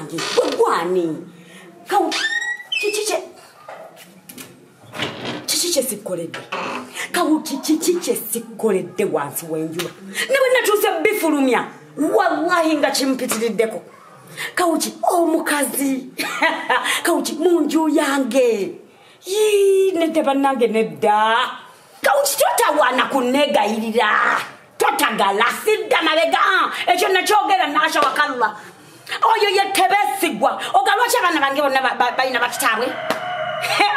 wange gwani kau chiche sikolede kau chiche sikolede wansi wenjuba niwe natuse bifulumya wallahi nga chimpitiriddeko kauchi omukazi kauchi munju yange nete banange nedda kauchi totawana kunegayirira totagala sidda mabega ekyo nakyogera nasha wakalla oyo yetebesigwa ogalwacha abana bange bonna balina bakitaabwe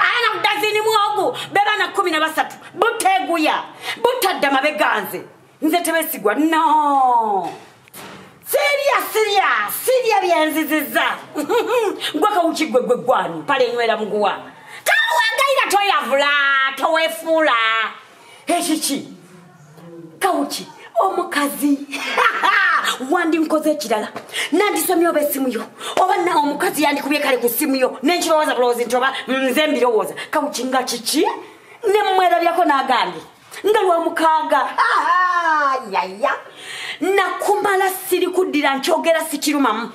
ana dazini mwogo bebana 13 buteguya butadda mabeganze nze tebesigwa no Siria byenziziza ngwaka uchigwe gwani pale nywera mguwa kawangaira toyavula towefula echichi kauchi omukazi wandi nkoze kirala nandisomye obesimu yo oba na omukazi yandi kubye kale ku simu yo nenchibawaza blozi ntoba nzembiro woza kauchi ngachichi nemwera byako nagambi ngalwa mukaga yaya nakumala siri kudira nchogera sikirumamu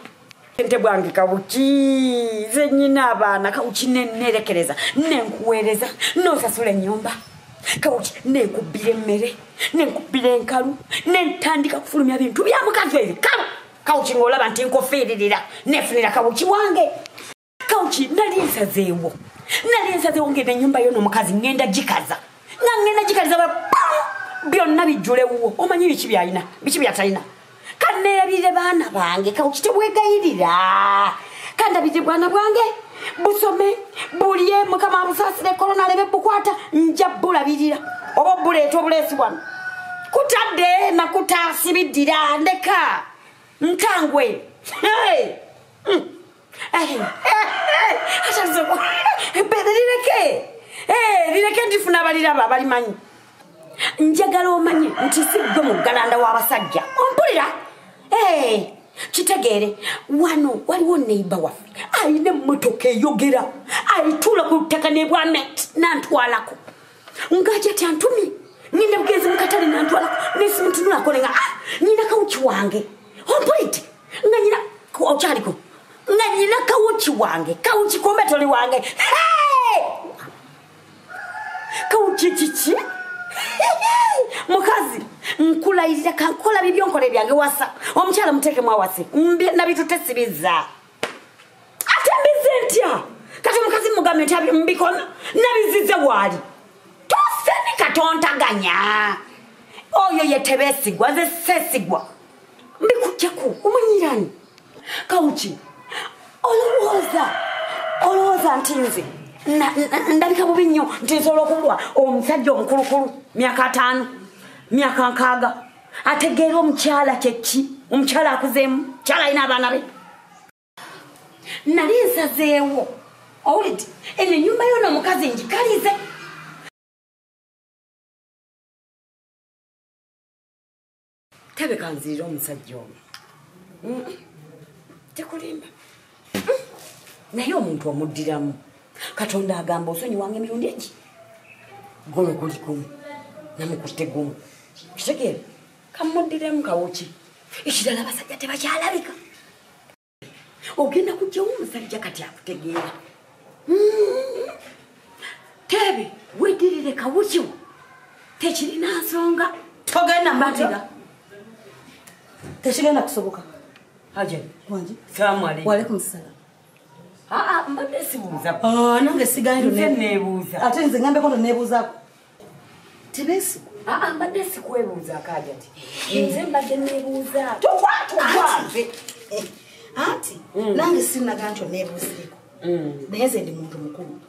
ente bwangi kabuki zenyina abana kauchi nenerekereza nenkuwereza nosasula nyumba kauchi nekubire mmere nenkubire enkalu nentandika kufulumya bintu bya mukazi ebi kauchi ngolaba nti nkofiririra nefunira kauchi wange kauchi nalinsazeewo ngende nyumba yo nomukazi ngenda jikaza ngenda jikaza byonna bijulewo omanyi biki byalina biki byatalina kanebire bana bange kauchi tebwegayirira kanda bije bwana bwange busome buliye mukama busasire corona lebe bukwata njabula birira obo buleto bulesi bwana kutadde na kutasibidira ndeka nkangwe achazo lireke ndifuna balira babali manyi njagala omanyi nti sigwe mugalanda w'abasajja ompulira kitegere wano waliwo neighbor waffe ayine mmotoka eyogera ayitula ku ttaka ne bwamet nantwalako ngaje ati antumi ngenda bugezi mukatale nantwalako nesimutunulako nenga nyina kawuki wange ompulite nga nyina okyaliko nga nyina kawuki wange kawuki kombetoli wange kawuki kiki mukazi nkulayirira kankola bibyo nkole byange wasa omukyala muteke mwawase nabitutesibiza ate mbizentya kati mukazi mugambe nti mbikona nabizize wali toseni katontaganya oyo yetebesigwa ze sesigwa mbikujjaku omanyirani kauchi olowooza nti nze ndabika bubi nnyo nti nsobola okulwa omusajja omukulukulu myaka 5 myaka 6 ategeera omukyala kyeki omukyala akuzeemu mukyala alina abaana be nali nsazeewo owulidde eno ennyumba yona omukazi njikalize tebeka nzirira omusajja ono tekulimba naye omuntu omuddiramu katonda agamba osonyi wange emirundi egi gono guli gumu namukutte gumu kitegeere kamuddiremu kawuki ekirala abasajja tebakyalabika ogenda kujjawo omusajja kati akutegeera tebe weddirire kawuki tekirina nsonga togenda mbatira tekigenda kusoboka haje wangi salamu alaykum waalaikum salaam mbadde sibuuza nange sigairo nebuuza ate nze ngambe kono nebuuza tebesi mbadde sikwebuuza akaja ati nze mbadde nebuuza togwatogwanze ati nange sinaga nti nebuuzireko naye nze ndi muntu mukulu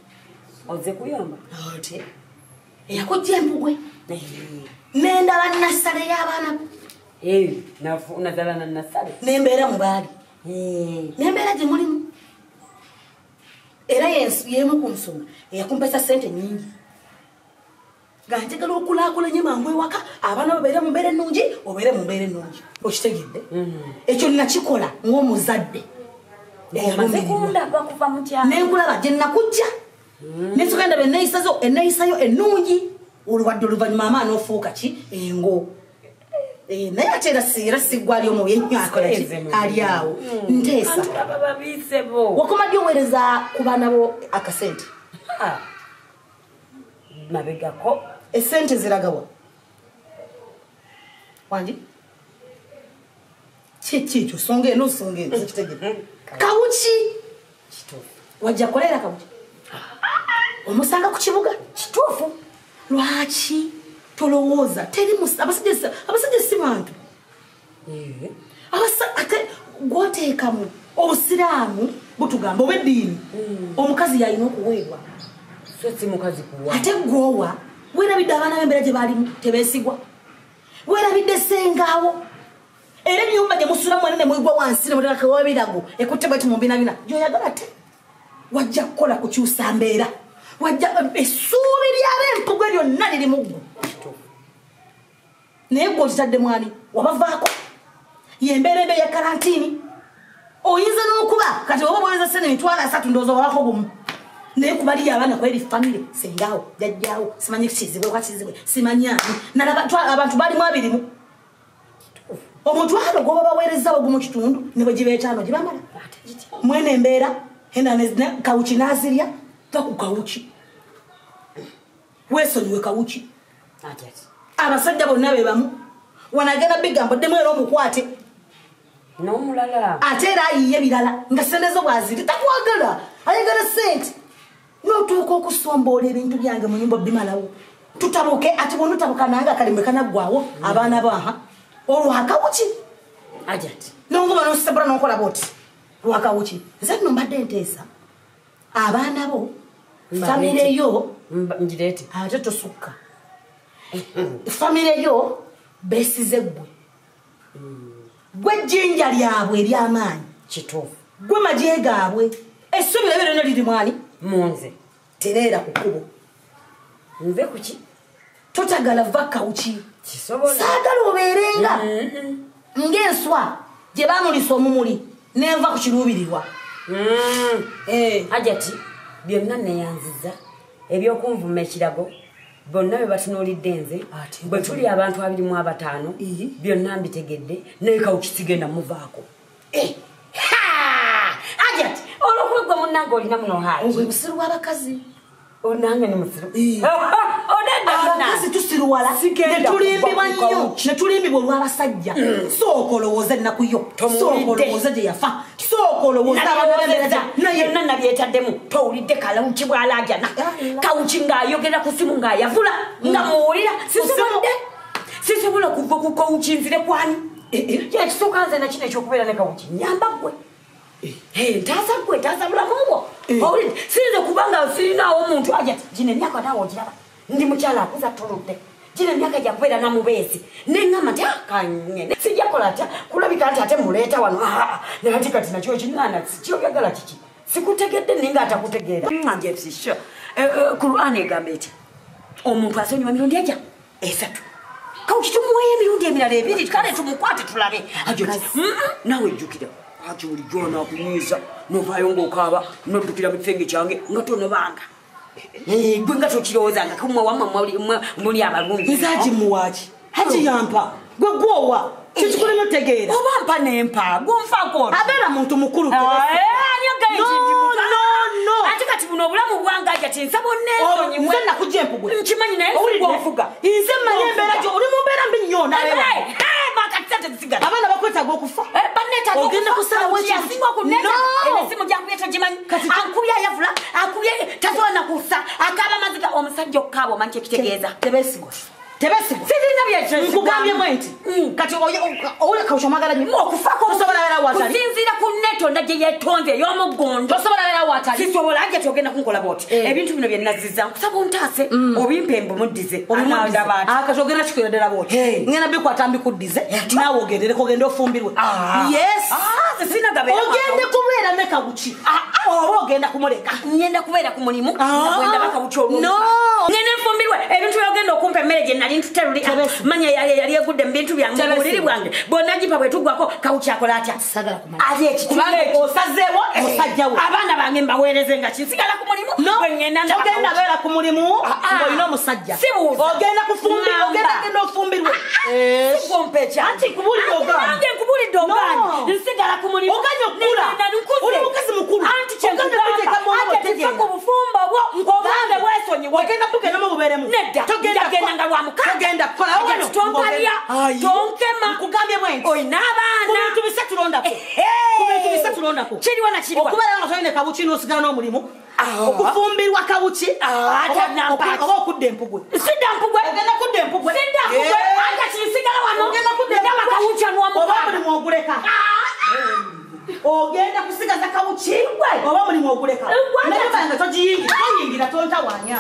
oze kuyomba ate eyakujja embugwe nendala nasale y'abaana nazala nasale nembeera mu baali nembeera gye mulimu era yemu ku nsonga eyakumpesa sente nyingi ganjagala okulaakulanye mangu ewaka abaana babeere mu mbeera ennungi obeere mu mbeera ennungi okitegedde ekyo nakikola ng'omuzadde nenkulaba gye nakujja nensoka ndaba enneeyisayo ennungi olwadde oluvannyuma amaana ofuuka ki engo naye ate era sigwa ali omu yenyo akola ali awo nteesa wakoma ddi oweereza ku baana bo akasente mabegako esente ziragawa wangi kikyo songa eno songa eno zikitegere kawuki wajja kolera kawuki omusanga ku kibuga kituufu lwaki tolowooza teri abasajja si bantu gwoteekamu obusiraamu butugamba oba eddiini omukazi yalina okuweebwa ate gwowa weerabidde abaana b'embeera gye baalimu tebeesigwa weerabidde sengaawo era ennyumba gye musulamu ene ne mwigwa wansi ne mutakawabirago ekutte bweti mu mbinabina gy'oyagala te wajja kukola kukyusa mbeera wajja essuubi ly'ab'empugu lyonna liri mu ggwe naye gwe okitadde mwani wabavaako yembeera embe ya karantiini oyinza n'okuba kati oba bweza sene emitwalo 3 ndowooza wabako gumu naye kubaliyo abaana kweri famire sengaawo jajjaawo simanyi kizibwe kwakizibwe simanyani nalaba abantu balimu abirimu omutwalo gwoba baweerezawo gumu kitundu ne bwe giba 5 gibamala mwene embeera enda kawuki nazirya gaku kawuki weesonyiwe kawuki abasajja bonna be bamu wanagenda bigambo ddemu era omukwate n'omulala ate era ayiye birala nga sente zo bwaziri takwagala ayagala sente n'otuuka okusomboola ebintu byange mu nyumba bimalawo tutabuke ati bwonutabuka nange akalimbe kanaggwawo abaana baha olwakawuki ajati nonguma nosebula nokola boti lwakawuki nze nno mbadde nteesa abaana bo famire yo njirete ate tosukka famire yo besize gwe jjinja lyabwe ery'amaanyi kituufu gwe magye gaabwe essubi lebe lyonna liri mwani munze tereera ku kkubo nze kuki totagala vakawuki kisobola saagala obeerenga ng'enswa gye baamulisa omumuli nenva ku kiruubirirwa ajati byonna neyanziza ebyokunvuma ekirago bonna be batunuulidde nze bwe tuli abantu 25 byonna mbitegedde naye kawukisigenda muvaako ajati olwokwegwa munnange olina muno haaki musiru w'abakazi onange ni musiru abakazi tusiruwala netulimbibwa nnyo netulimbibwa olw'abasajja sooka olowooza ennaku yo sooka olowooza gye yafa sooka olowooza yonna nabyetaddemu towulidde kalawuki bw'alajana kawuki ng'ayogera ku simu ng'ayavula nga muwulira sisobola kuva ku kawuki nzire kwani ekisooka nze nakino ekyokubeera ne kawuki nyamba ggwe ntaasa gwe ntaasa bulamu bwo owulidde sinze kubanga sirinaawo omuntu ajati gino emyaka naawe ogiraba ndi mukyala akuza tuludde gino emyaka gyakubeera namubeezi neŋŋama nti akanye sijjakola tya kulabika nti ate muleeta wano nati kati nakyo kiŋŋaana kyobyagala kiki sikutegedde ninga atakutegeera njesisho Qur'an egamba eti omuntu asonyiwa mirundi eja 3 kawuki tumuweeyo emirundi emirala 2 kale tumukwate tulabe nawe ejjukira ati bulijjo nakunyiiza novaayo ng'okaaba noddukira mu kifenge kyange nga tonobanga gwe nga tokirowoozanga kumwe wamwe muli abalungi nzagimuwaaki hakiyampa gwe gwowa kikikulema otegeera oba mpa nempa gonfaako abeera muntu mukulu ate kati buno obulamu bwange ajati nsa bonneesonyiwe nze nakujja empugwe nkimanyi naye nfuga nze mmanyi embeera gyo oli mu mbeera mbi nnyo nawe makati zisigala abaana bakwetaaga okufa ogenda kusalawo yasinga okuneza esimu gyankubye togimanyi ankubye ayavula akubye tasobola nakussa akaaba amaziga omusajja okukaaba omanyi kyekitegeeza tebeesigwa sirina byenkugambye nti kati owula kawuki omwagala nyo okufaako tosobola beera watali kusinziira ku netonda gye yeetonze ey'omuggondo tosobola beera watali sisobola ajja tyogenda kunkola bwoti ebintu bino bye nazizza nkusaba ontaase obimpembe muddize kati ogenda kikwera ddala bwoti ngenda bikwata mbikuddize naawe ogendereko ogende ofumbirwe ogende kubeera ne kawuki oba ogenda kumuleka ngenda kubeera ku mulimu gwenda bakawuki olwo ngenda enfumbirwe ebintu byogenda okumpa emmere gye nali ntuteruli manya yali egudde mu bintu byange mu buliri bwange bonna gipa bwe tuggwako kawuki akola atya ali osazeewo osajjawo abaana bange mbaweereze nga kinsigala ku mulimu ogenda beera ku mulimu ng'olina omusajja ogenda kufumbirwa ogenda genda ofumbirwe Sigompecha. Anti kubuli dogani. Nange kubuli dogani. Nsigala kumuli. Oganya okula. Uli mukazi mukulu. Anti chengamba. Ate tifako bufumba bwo. Obande bwesonyi. Ogenda kugenda mu buberemu. Nedda. Togenda nga lwa mukaka. Togenda kola wano. Tonkalya. Tonkema. Nkugambye bwenti. Oyina abaana. Ku bintu bisatu londako. Ku bintu bisatu londako. Kiriwa na kiriwa. Okubeera nga toyine kabuki n'osigala n'omulimu. Okufumbirwa kabuki. Oba okudda empugwe. Sidda mpugwe. Ogenda kudda empugwe. Sidda mpugwe. Anja kisigala wano. Ogenda kudda empugwe. Kawuki anwa mukaka. Oba mulimu oguleka. Ogenda kusigaza kabuki. Oba mulimu oguleka. Naye banga togiyingira. Toyingira tontawaanya.